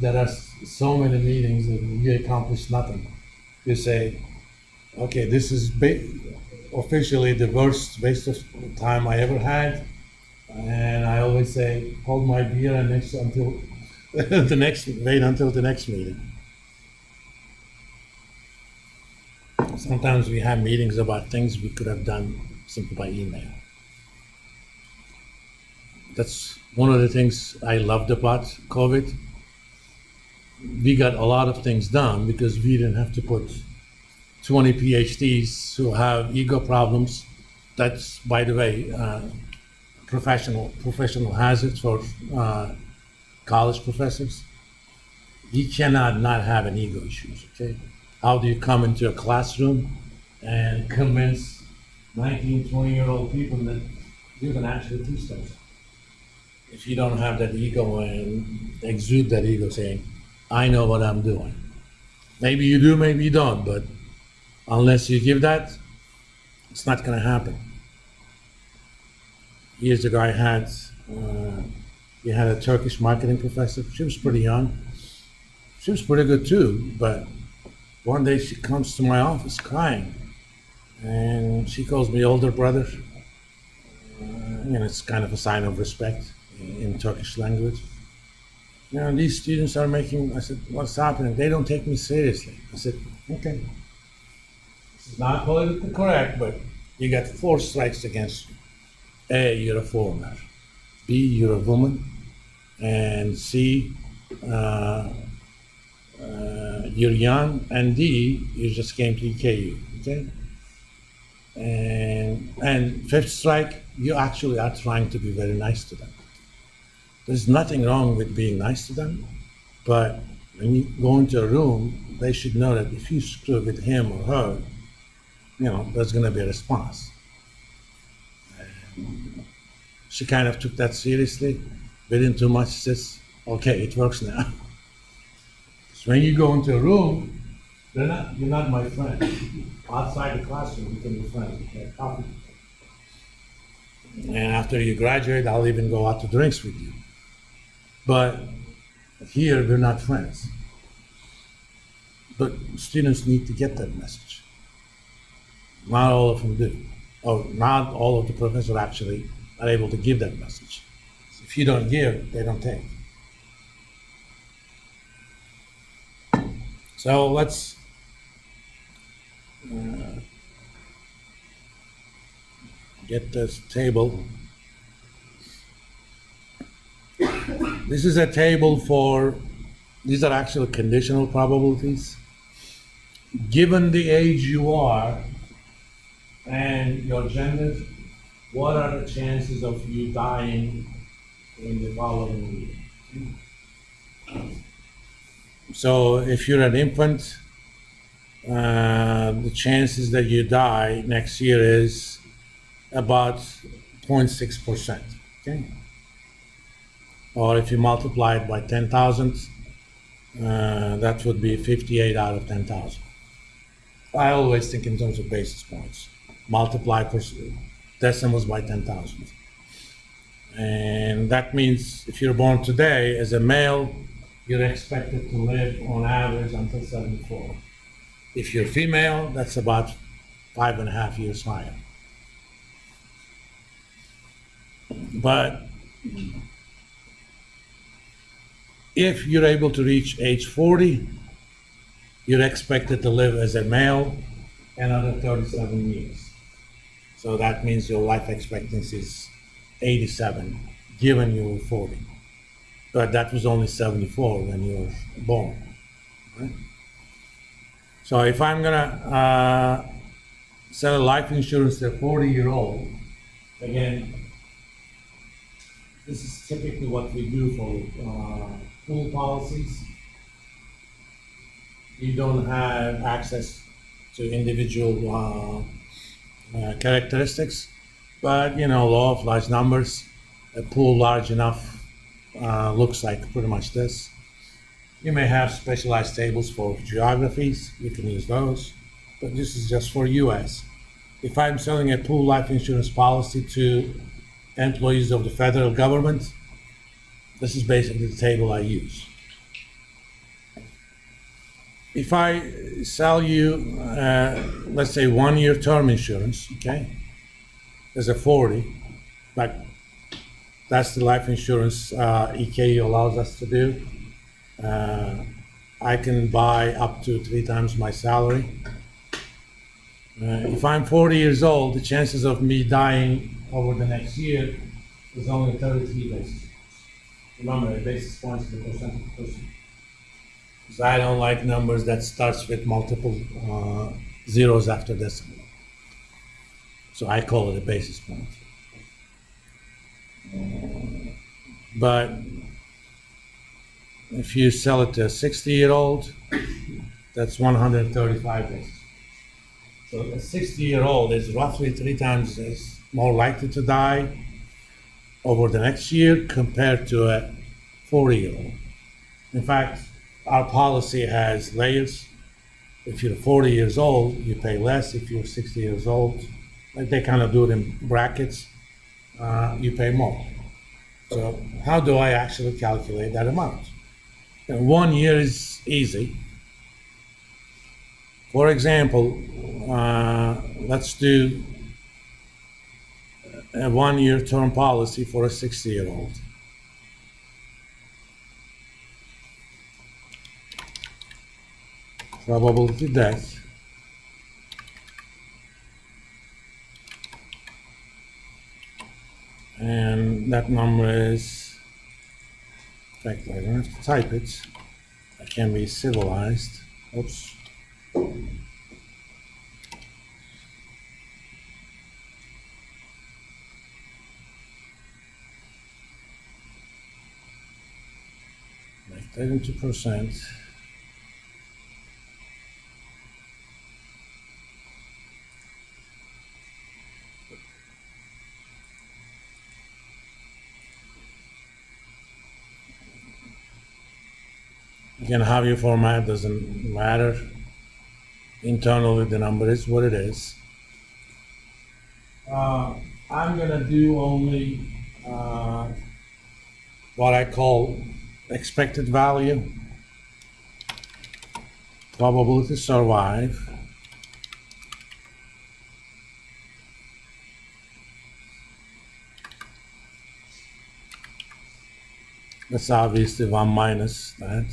there are so many meetings that we accomplish nothing. You say, okay, this is officially the worst waste of time I ever had, and I always say, hold my beer and until wait until the next meeting. Sometimes we have meetings about things we could have done simply by email. That's one of the things I loved about COVID. We got a lot of things done because we didn't have to put 20 PhDs who have ego problems. That's, by the way, professional hazards for college professors. You cannot not have an ego issues, okay? How do you come into a classroom and convince 19, 20-year-old people that you can actually teach them? If you don't have that ego and exude that ego saying, I know what I'm doing. Maybe you do, maybe you don't, but unless you give that, it's not gonna happen. Years ago, we had a Turkish marketing professor. She was pretty young. She was pretty good too, but one day she comes to my office crying, and she calls me older brother. It's kind of a sign of respect in Turkish language. These students are making, I said, what's happening? They don't take me seriously. I said, okay. This is not politically correct, but you got 4 strikes against you. A, you're a foreigner. B, you're a woman. And C, you're young. And D, you just came to EKU, okay? And 5th strike, you actually are trying to be very nice to them. There's nothing wrong with being nice to them, but when you go into a room, they should know that if you screw with him or her, there's gonna be a response. And she kind of took that seriously. Within 2 months, she says, okay, it works now. So when you go into a room, you're not my friend. Outside the classroom, you can be friends, you can have coffee. And after you graduate, I'll even go out to drinks with you. But here, we're not friends. But students need to get that message. Not all of them do. Or not all of the professors actually are able to give that message. If you don't give, they don't take. So let's get this table. This is a table these are actually conditional probabilities. Given the age you are and your gender, what are the chances of you dying in the following year? So if you're an infant, the chances that you die next year is about 0.6%, okay? Or if you multiply it by 10,000, that would be 58 out of 10,000. I always think in terms of basis points. Multiply decimals by 10,000. And that means if you're born today as a male, you're expected to live on average until 74. If you're female, that's about 5.5 years higher. But if you're able to reach age 40, you're expected to live as a male another 37 years. So that means your life expectancy is 87, given you were 40. But that was only 74 when you were born, right? So if I'm gonna sell a life insurance to a 40-year-old, again, this is typically what we do for pool policies. You don't have access to individual characteristics, but law of large numbers, a pool large enough looks like pretty much this. You may have specialized tables for geographies, you can use those, but this is just for US. If I'm selling a pool life insurance policy to employees of the federal government, this is basically the table I use. if I sell you, let's say 1 year term insurance, okay, as a 40, like that's the life insurance EKU allows us to do. I can buy up to 3 times my salary. If I'm 40 years old, the chances of me dying over the next year is only 33 basis points. Remember, basis points is the percent of person. Because I don't like numbers that starts with multiple zeros after decimal. So I call it a basis point. But if you sell it to a 60-year-old, that's 135 basis points. So a 60-year-old is roughly 3 times as more likely to die over the next year compared to a 40-year-old. In fact, our policy has layers. If you're 40 years old, you pay less. If you're 60 years old, like they kind of do it in brackets, you pay more. So how do I actually calculate that amount? And 1 year is easy. For example, let's do a 1 year term policy for a 60-year-old. Probability death. And that number is, in fact, I don't have to type it. I can be civilized. Oops. Like 32%. Again, how you format doesn't matter. Internally, the number is what it is. I'm gonna do only what I call expected value, probability to survive, that's obviously 1 minus that.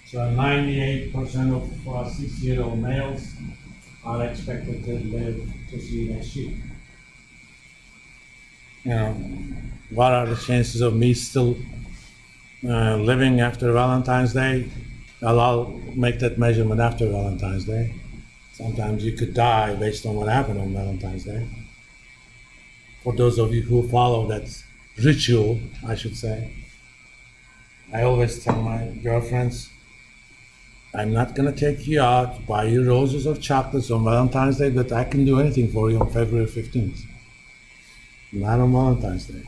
So 98% of 60-year-old males are expected to live to see next year. You know, what are the chances of me still living after Valentine's Day? I'll make that measurement after Valentine's Day. Sometimes you could die based on what happened on Valentine's Day. For those of you who follow that ritual, I should say, I always tell my girlfriends, I'm not gonna take you out, buy you roses or chocolates on Valentine's Day, but I can do anything for you on February 15th. Not on Valentine's Day.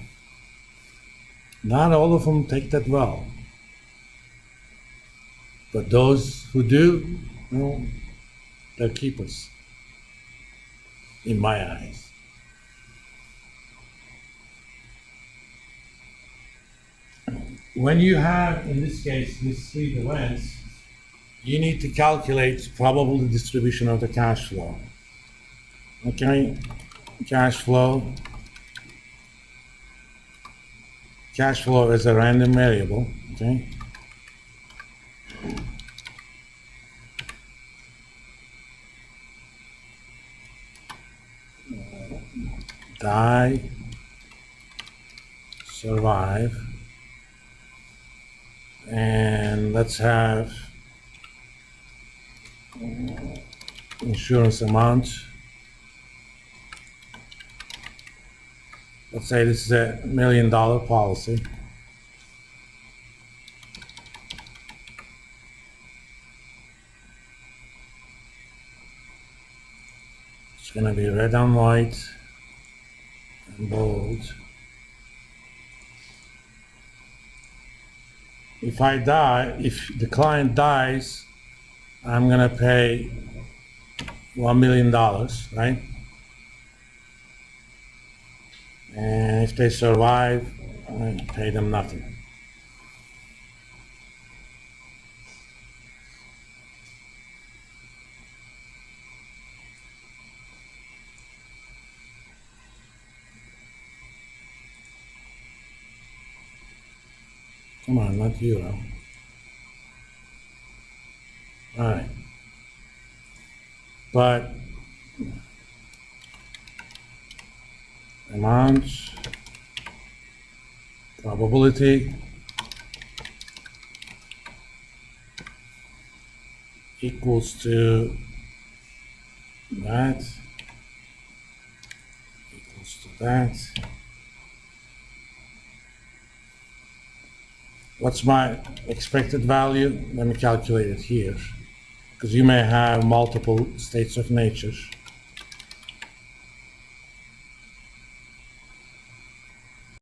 Not all of them take that well. But those who do, well, they're keepers, in my eyes. When you have, in this case, these 3 events, you need to calculate probable distribution of the cash flow. Okay, cash flow. Cash flow is a random variable, okay? Die, survive, and let's have insurance amount. Let's say this is a $1 million policy. It's going to be red on white and bold. If I die, if the client dies, I'm going to pay $1 million, right? And if they survive, I pay them nothing. Come on, not euro. All right. But amount, probability equals to that, equals to that. What's my expected value? Let me calculate it here, because you may have multiple states of nature.